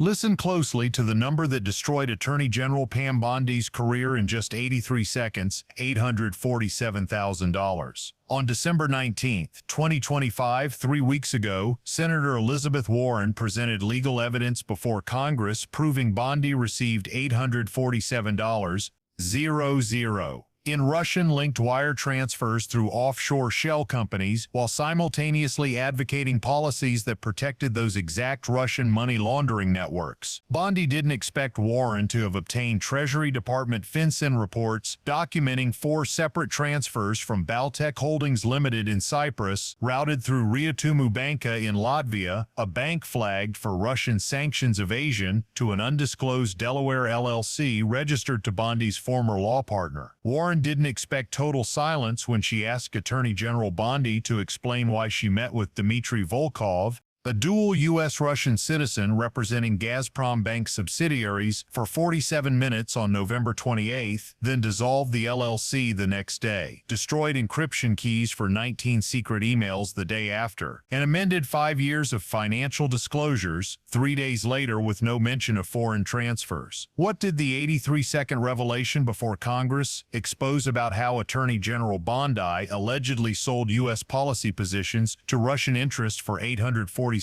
Listen closely to the number that destroyed Attorney General Pam Bondi's career in just 83 seconds, $847,000. On December 19, 2025, 3 weeks ago, Senator Elizabeth Warren presented legal evidence before Congress proving Bondi received $847,000 in Russian-linked wire transfers through offshore shell companies while simultaneously advocating policies that protected those exact Russian money laundering networks. Bondi didn't expect Warren to have obtained Treasury Department FinCEN reports documenting 4 separate transfers from Baltec Holdings Limited in Cyprus, routed through Riatumu Banka in Latvia, a bank flagged for Russian sanctions evasion, to an undisclosed Delaware LLC registered to Bondi's former law partner. Warren didn't expect total silence when she asked Attorney General Bondi to explain why she met with Dmitry Volkov, a dual U.S.-Russian citizen representing Gazprom Bank subsidiaries, for 47 minutes on November 28, then dissolved the LLC the next day, destroyed encryption keys for 19 secret emails the day after, and amended 5 years of financial disclosures 3 days later with no mention of foreign transfers. What did the 83-second revelation before Congress expose about how Attorney General Bondi allegedly sold U.S. policy positions to Russian interests for $847,000,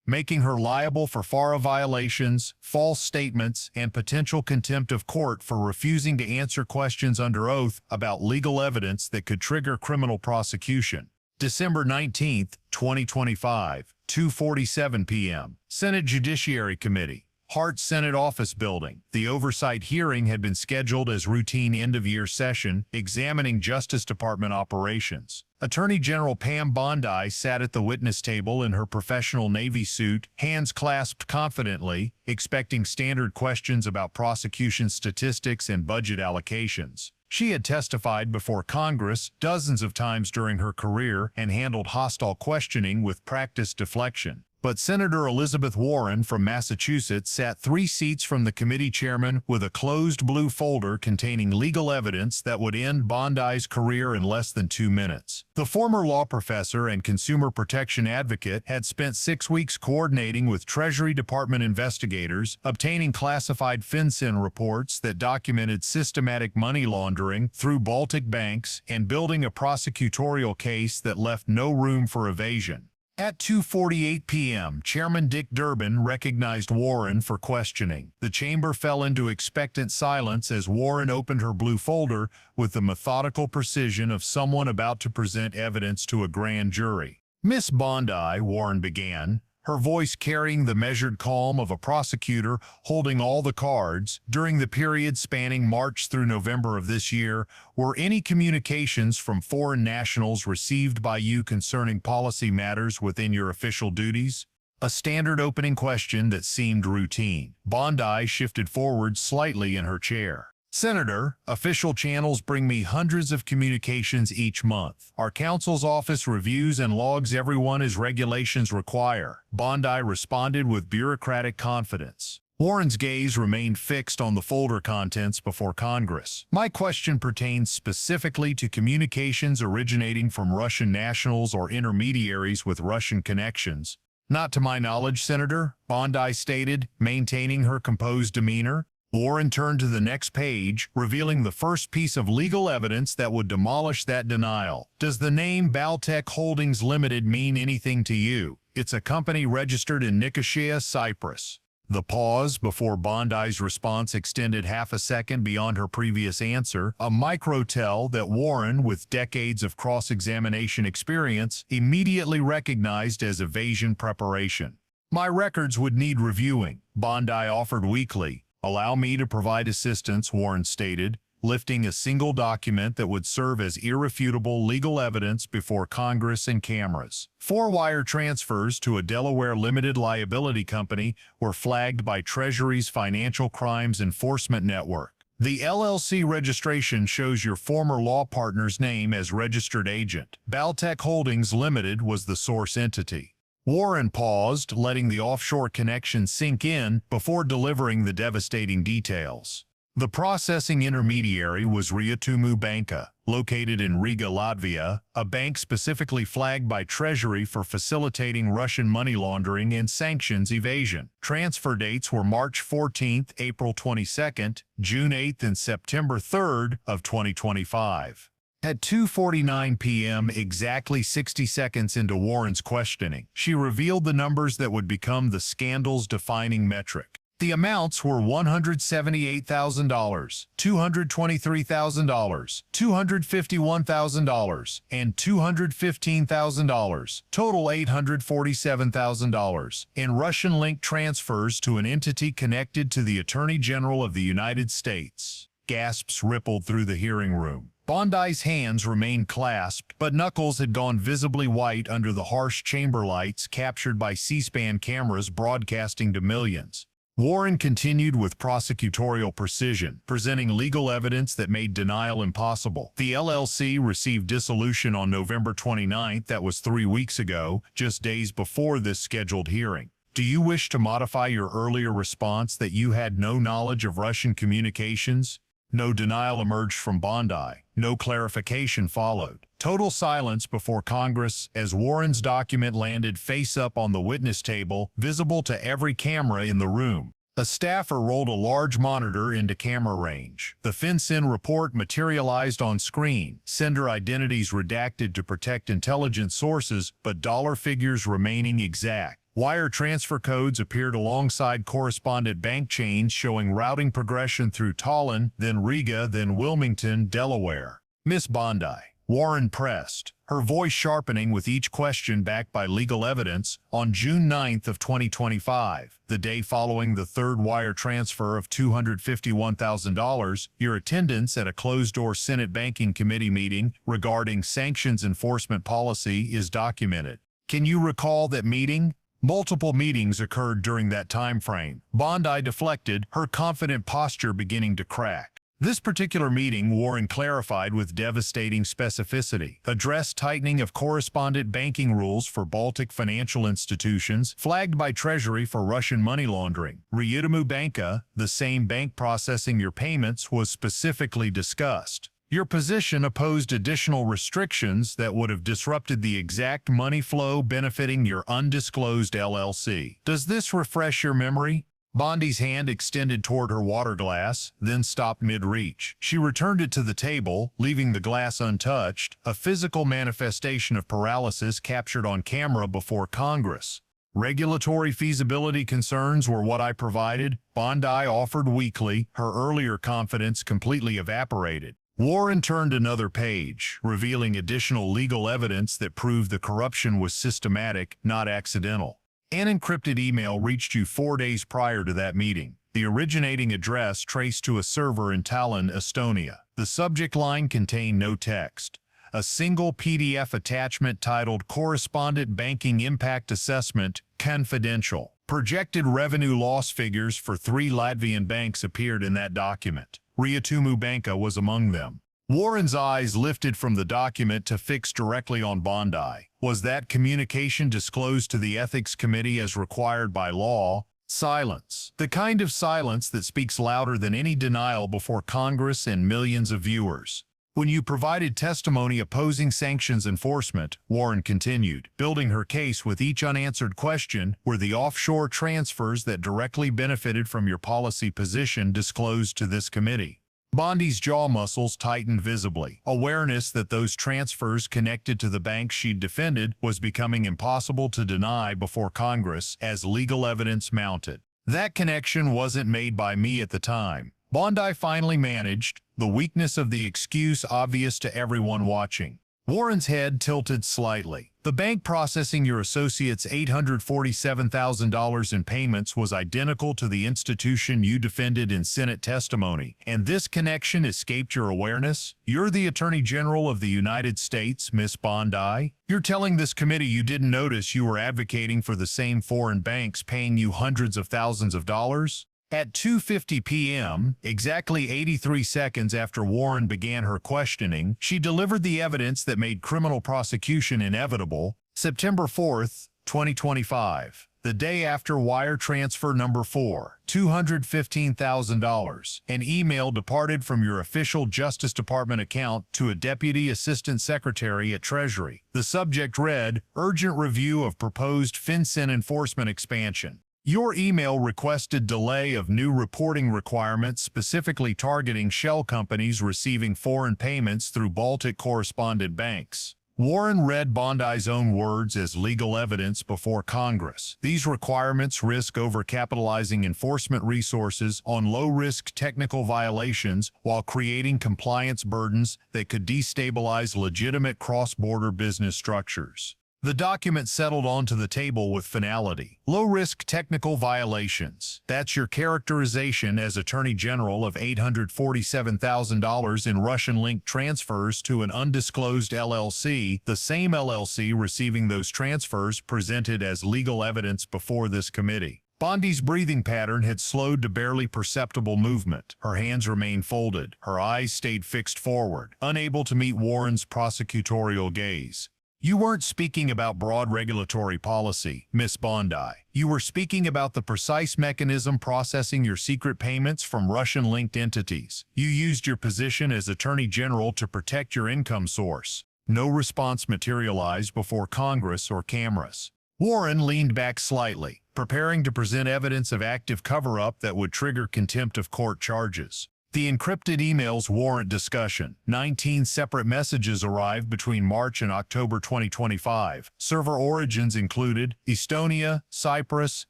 making her liable for FARA violations, false statements, and potential contempt of court for refusing to answer questions under oath about legal evidence that could trigger criminal prosecution? December 19, 2025, 2:47 p.m. Senate Judiciary Committee, Hart Senate Office Building. The oversight hearing had been scheduled as routine end-of-year session, examining Justice Department operations. Attorney General Pam Bondi sat at the witness table in her professional Navy suit, hands clasped confidently, expecting standard questions about prosecution statistics and budget allocations. She had testified before Congress dozens of times during her career and handled hostile questioning with practiced deflection. But Senator Elizabeth Warren from Massachusetts sat 3 seats from the committee chairman with a closed blue folder containing legal evidence that would end Bondi's career in less than 2 minutes. The former law professor and consumer protection advocate had spent 6 weeks coordinating with Treasury Department investigators, obtaining classified FinCEN reports that documented systematic money laundering through Baltic banks, and building a prosecutorial case that left no room for evasion. At 2:48 p.m., Chairman Dick Durbin recognized Warren for questioning. The chamber fell into expectant silence as Warren opened her blue folder with the methodical precision of someone about to present evidence to a grand jury. "Miss Bondi," Warren began, her voice carrying the measured calm of a prosecutor holding all the cards, "during the period spanning March through November of this year, were any communications from foreign nationals received by you concerning policy matters within your official duties?" A standard opening question that seemed routine. Bondi shifted forward slightly in her chair. "Senator, official channels bring me hundreds of communications each month. Our counsel's office reviews and logs everyone as regulations require," Bondi responded with bureaucratic confidence. Warren's gaze remained fixed on the folder contents before Congress. "My question pertains specifically to communications originating from Russian nationals or intermediaries with Russian connections." "Not to my knowledge, Senator," Bondi stated, maintaining her composed demeanor. Warren turned to the next page, revealing the first piece of legal evidence that would demolish that denial. "Does the name Baltec Holdings Limited mean anything to you? It's a company registered in Nicosia, Cyprus." The pause before Bondi's response extended half a second beyond her previous answer, a micro-tell that Warren, with decades of cross-examination experience, immediately recognized as evasion preparation. "My records would need reviewing," Bondi offered weakly. "Allow me to provide assistance," Warren stated, lifting a single document that would serve as irrefutable legal evidence before Congress and cameras. 4 wire transfers to a Delaware limited liability company were flagged by Treasury's Financial Crimes Enforcement Network. The LLC registration shows your former law partner's name as registered agent. Baltec Holdings Limited was the source entity. Warren paused, letting the offshore connection sink in before delivering the devastating details. The processing intermediary was Unītedu Banka, located in Riga, Latvia, a bank specifically flagged by Treasury for facilitating Russian money laundering and sanctions evasion. Transfer dates were March 14th, April 22nd, June 8th, and September 3rd of 2025. At 2:49 p.m., exactly 60 seconds into Warren's questioning, she revealed the numbers that would become the scandal's defining metric. The amounts were $178,000, $223,000, $251,000, and $215,000, total $847,000, in Russian-linked transfers to an entity connected to the Attorney General of the United States. Gasps rippled through the hearing room. Bondi's hands remained clasped, but knuckles had gone visibly white under the harsh chamber lights captured by C-SPAN cameras broadcasting to millions. Warren continued with prosecutorial precision, presenting legal evidence that made denial impossible. The LLC received dissolution on November 29th, that was 3 weeks ago, just days before this scheduled hearing. Do you wish to modify your earlier response that you had no knowledge of Russian communications? No denial emerged from Bondi. No clarification followed. Total silence before Congress as Warren's document landed face up on the witness table, visible to every camera in the room. A staffer rolled a large monitor into camera range. The FinCEN report materialized on screen, sender identities redacted to protect intelligence sources, but dollar figures remaining exact. Wire transfer codes appeared alongside correspondent bank chains showing routing progression through Tallinn, then Riga, then Wilmington, Delaware. Miss Bondi, Warren pressed, her voice sharpening with each question backed by legal evidence. On June 9th of 2025, the day following the third wire transfer of $251,000, your attendance at a closed-door Senate Banking Committee meeting regarding sanctions enforcement policy is documented. Can you recall that meeting? Multiple meetings occurred during that time frame. Bondi deflected, her confident posture beginning to crack. This particular meeting, Warren clarified with devastating specificity, addressed tightening of correspondent banking rules for Baltic financial institutions flagged by Treasury for Russian money laundering. Unītedu Banka, the same bank processing your payments, was specifically discussed. Your position opposed additional restrictions that would have disrupted the exact money flow benefiting your undisclosed LLC. Does this refresh your memory? Bondi's hand extended toward her water glass, then stopped mid-reach. She returned it to the table, leaving the glass untouched, a physical manifestation of paralysis captured on camera before Congress. Regulatory feasibility concerns were what I provided, Bondi offered weakly, her earlier confidence completely evaporated. Warren turned another page, revealing additional legal evidence that proved the corruption was systematic, not accidental. An encrypted email reached you 4 days prior to that meeting. The originating address traced to a server in Tallinn, Estonia. The subject line contained no text. A single PDF attachment titled Correspondent Banking Impact Assessment, Confidential. Projected revenue loss figures for 3 Latvian banks appeared in that document. Unītedu Banka was among them. Warren's eyes lifted from the document to fix directly on Bondi. Was that communication disclosed to the Ethics Committee as required by law? Silence. The kind of silence that speaks louder than any denial before Congress and millions of viewers. When you provided testimony opposing sanctions enforcement, Warren continued, building her case with each unanswered question, were the offshore transfers that directly benefited from your policy position disclosed to this committee. Bondi's jaw muscles tightened visibly. Awareness that those transfers connected to the bank she'd defended was becoming impossible to deny before Congress as legal evidence mounted. That connection wasn't made by me at the time. Bondi finally managed, the weakness of the excuse obvious to everyone watching. Warren's head tilted slightly. The bank processing your associate's $847,000 in payments was identical to the institution you defended in Senate testimony, and this connection escaped your awareness? You're the Attorney General of the United States, Miss Bondi. You're telling this committee you didn't notice you were advocating for the same foreign banks paying you hundreds of thousands of dollars? At 2:50 p.m., exactly 83 seconds after Warren began her questioning, she delivered the evidence that made criminal prosecution inevitable. September 4th, 2025. The day after wire transfer number 4, $215,000, an email departed from your official Justice Department account to a Deputy Assistant Secretary at Treasury. The subject read, Urgent Review of Proposed FinCEN Enforcement Expansion. Your email requested delay of new reporting requirements specifically targeting shell companies receiving foreign payments through Baltic correspondent banks. Warren read Bondi's own words as legal evidence before Congress. These requirements risk overcapitalizing enforcement resources on low-risk technical violations while creating compliance burdens that could destabilize legitimate cross-border business structures. The document settled onto the table with finality. Low-risk technical violations. That's your characterization as Attorney General of $847,000 in Russian-linked transfers to an undisclosed LLC, the same LLC receiving those transfers presented as legal evidence before this committee. Bondi's breathing pattern had slowed to barely perceptible movement. Her hands remained folded. Her eyes stayed fixed forward, unable to meet Warren's prosecutorial gaze. You weren't speaking about broad regulatory policy, Miss Bondi. You were speaking about the precise mechanism processing your secret payments from Russian-linked entities. You used your position as Attorney General to protect your income source. No response materialized before Congress or cameras. Warren leaned back slightly, preparing to present evidence of active cover-up that would trigger contempt of court charges. The encrypted emails warrant discussion. 19 separate messages arrived between March and October 2025. Server origins included Estonia, Cyprus,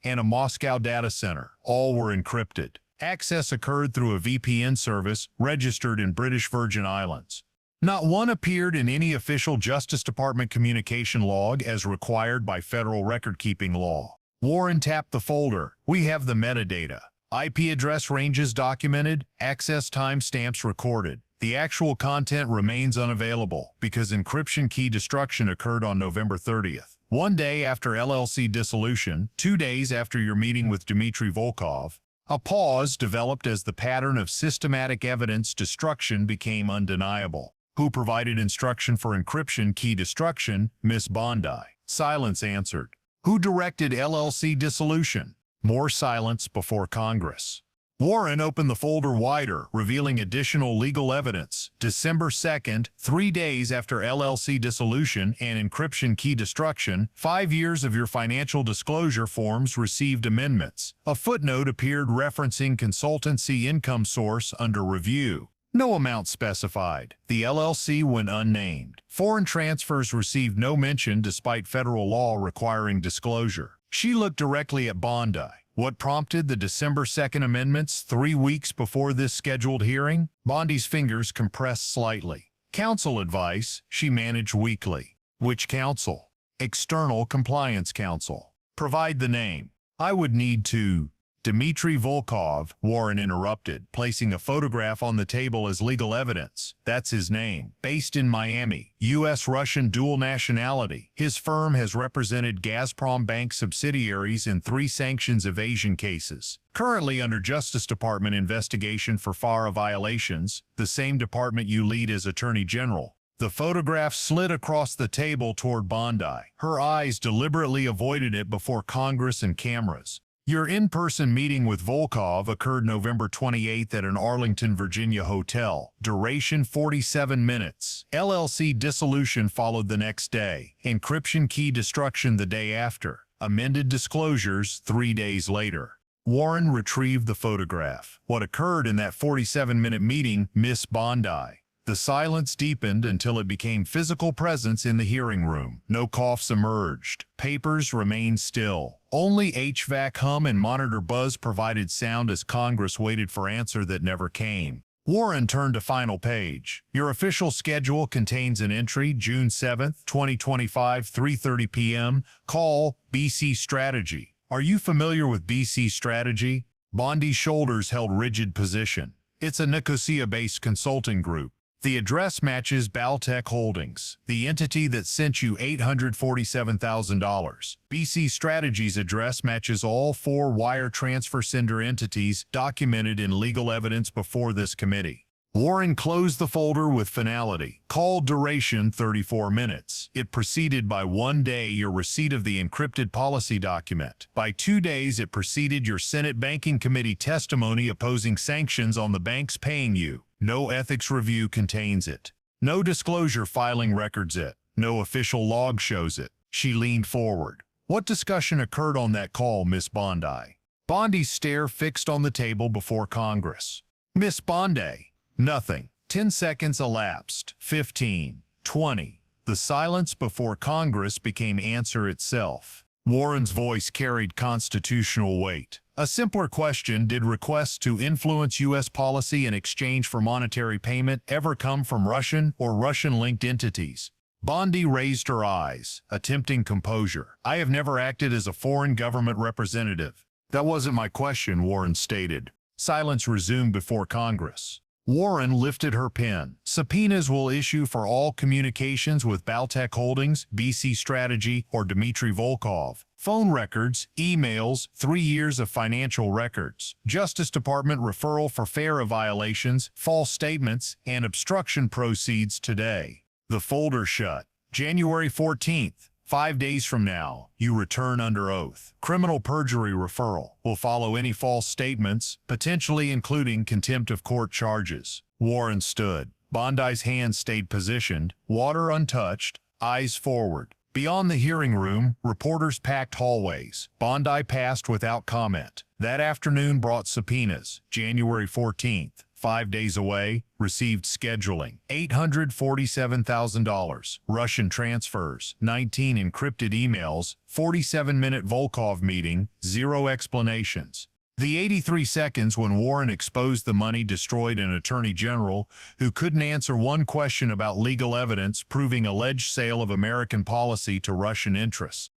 and a Moscow data center. All were encrypted. Access occurred through a VPN service registered in British Virgin Islands. Not one appeared in any official Justice Department communication log as required by federal record-keeping law. Warren tapped the folder. We have the metadata. IP address ranges documented, access timestamps recorded. The actual content remains unavailable because encryption key destruction occurred on November 30th. One day after LLC dissolution, 2 days after your meeting with Dmitry Volkov, a pause developed as the pattern of systematic evidence destruction became undeniable. Who provided instruction for encryption key destruction? Miss Bondi. Silence answered. Who directed LLC dissolution? More silence before Congress. Warren opened the folder wider, revealing additional legal evidence. December 2nd, 3 days after LLC dissolution and encryption key destruction, 5 years of your financial disclosure forms received amendments. A footnote appeared referencing consultancy income source under review. No amount specified. The LLC went unnamed. Foreign transfers received no mention despite federal law requiring disclosure. She looked directly at Bondi. What prompted the December 2nd amendments 3 weeks before this scheduled hearing? Bondi's fingers compressed slightly. Counsel advice she managed weekly. Which counsel? External Compliance Counsel. Provide the name. I would need to. Dmitry Volkov, Warren interrupted, placing a photograph on the table as legal evidence. That's his name. Based in Miami, U.S.-Russian dual nationality. His firm has represented Gazprom Bank subsidiaries in 3 sanctions evasion cases. Currently under Justice Department investigation for FARA violations, the same department you lead as Attorney General. The photograph slid across the table toward Bondi. Her eyes deliberately avoided it before Congress and cameras. Your in-person meeting with Volkov occurred November 28th at an Arlington, Virginia hotel. Duration 47 minutes. LLC dissolution followed the next day. Encryption key destruction the day after. Amended disclosures 3 days later. Warren retrieved the photograph. What occurred in that 47-minute meeting, Miss Bondi? The silence deepened until it became physical presence in the hearing room. No coughs emerged. Papers remained still. Only HVAC hum and monitor buzz provided sound as Congress waited for answer that never came. Warren turned to final page. Your official schedule contains an entry, June 7, 2025, 3:30 p.m. Call BC Strategy. Are you familiar with BC Strategy? Bondi's shoulders held rigid position. It's a Nicosia-based consulting group. The address matches Baltec Holdings, the entity that sent you $847,000. BC Strategy's address matches all 4 wire transfer sender entities documented in legal evidence before this committee. Warren closed the folder with finality. Call duration 34 minutes. It preceded by 1 day your receipt of the encrypted policy document. By 2 days it preceded your Senate Banking Committee testimony opposing sanctions on the banks paying you. No ethics review contains it. No disclosure filing records it. No official log shows it. She leaned forward. What discussion occurred on that call, Miss Bondi? Bondi's stare fixed on the table before Congress. Miss Bondi. Nothing. 10 seconds elapsed. 15. 20. The silence before Congress became answer itself. Warren's voice carried constitutional weight. A simpler question: did requests to influence U.S. policy in exchange for monetary payment ever come from Russian or Russian-linked entities? Bondi raised her eyes, attempting composure. I have never acted as a foreign government representative. That wasn't my question, Warren stated. Silence resumed before Congress. Warren lifted her pen. Subpoenas will issue for all communications with Baltec Holdings, BC Strategy, or Dmitry Volkov. Phone records, emails, 3 years of financial records. Justice Department referral for FARA violations, false statements, and obstruction proceeds today. The folder shut. January 14th. 5 days from now, you return under oath. Criminal perjury referral will follow any false statements, potentially including contempt of court charges. Warren stood. Bondi's hand stayed positioned, water untouched, eyes forward. Beyond the hearing room, reporters packed hallways. Bondi passed without comment. That afternoon brought subpoenas. January 14th. 5 days away, received scheduling, $847,000, Russian transfers, 19 encrypted emails, 47-minute Volkov meeting, 0 explanations. The 83 seconds when Warren exposed the money destroyed an attorney general who couldn't answer one question about legal evidence proving alleged sale of American policy to Russian interests.